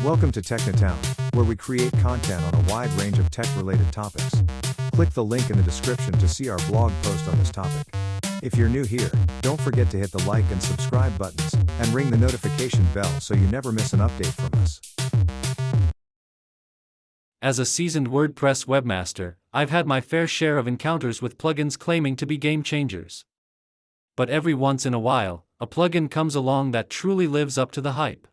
Welcome to Technatown, where we create content on a wide range of tech-related topics. Click the link in the description to see our blog post on this topic. If you're new here, don't forget to hit the like and subscribe buttons, and ring the notification bell so you never miss an update from us. As a seasoned WordPress webmaster, I've had my fair share of encounters with plugins claiming to be game changers. But every once in a while, a plugin comes along that truly lives up to the hype.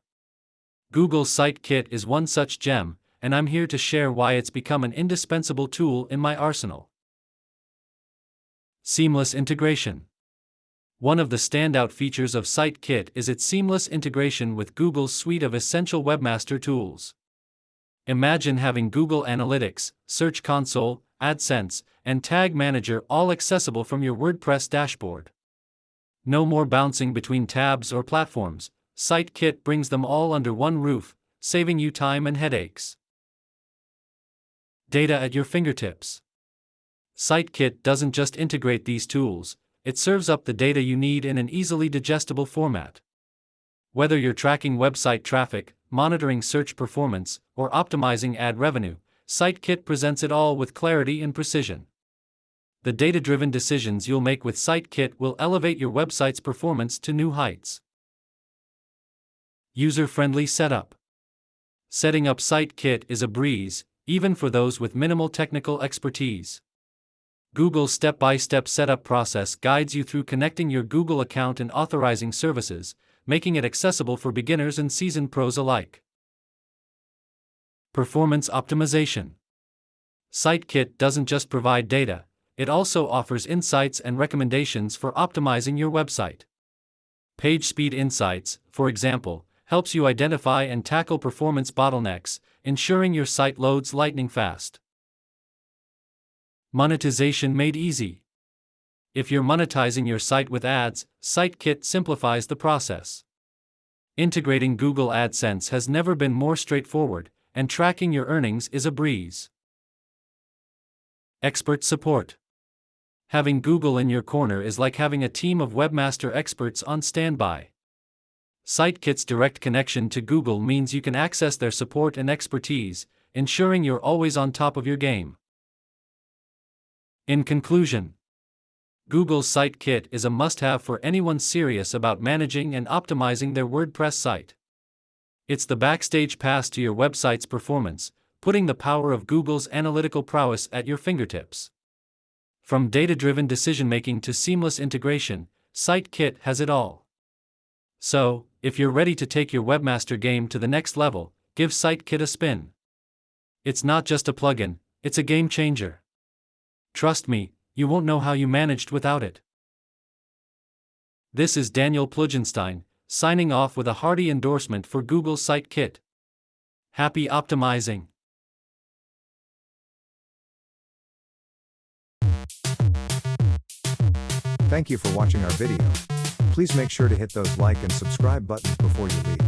Google Sitekit is one such gem, and I'm here to share why it's become an indispensable tool in my arsenal. Seamless integration. One of the standout features of Sitekit is its seamless integration with Google's suite of essential webmaster tools. Imagine having Google Analytics, Search Console, AdSense, and Tag Manager all accessible from your WordPress dashboard. No more bouncing between tabs or platforms. Sitekit brings them all under one roof, saving you time and headaches. Data at your fingertips. Sitekit doesn't just integrate these tools, it serves up the data you need in an easily digestible format. Whether you're tracking website traffic, monitoring search performance, or optimizing ad revenue, Sitekit presents it all with clarity and precision. The data-driven decisions you'll make with Sitekit will elevate your website's performance to new heights. User-friendly setup. Setting up Sitekit is a breeze, even for those with minimal technical expertise. Google's step-by-step setup process guides you through connecting your Google account and authorizing services, making it accessible for beginners and seasoned pros alike. Performance optimization. Sitekit doesn't just provide data, it also offers insights and recommendations for optimizing your website. Page Speed Insights, for example, helps you identify and tackle performance bottlenecks, ensuring your site loads lightning fast. Monetization made easy. If you're monetizing your site with ads, Sitekit simplifies the process. Integrating Google AdSense has never been more straightforward, and tracking your earnings is a breeze. Expert support. Having Google in your corner is like having a team of webmaster experts on standby. Sitekit's direct connection to Google means you can access their support and expertise, ensuring you're always on top of your game. In conclusion, Google's Sitekit is a must-have for anyone serious about managing and optimizing their WordPress site. It's the backstage pass to your website's performance, putting the power of Google's analytical prowess at your fingertips. From data-driven decision-making to seamless integration, Sitekit has it all. So, if you're ready to take your webmaster game to the next level, give Sitekit a spin. It's not just a plugin, it's a game changer. Trust me, you won't know how you managed without it. This is Daniel Plugenstein, signing off with a hearty endorsement for Google Sitekit. Happy optimizing! Thank you for watching our video. Please make sure to hit those like and subscribe buttons before you leave.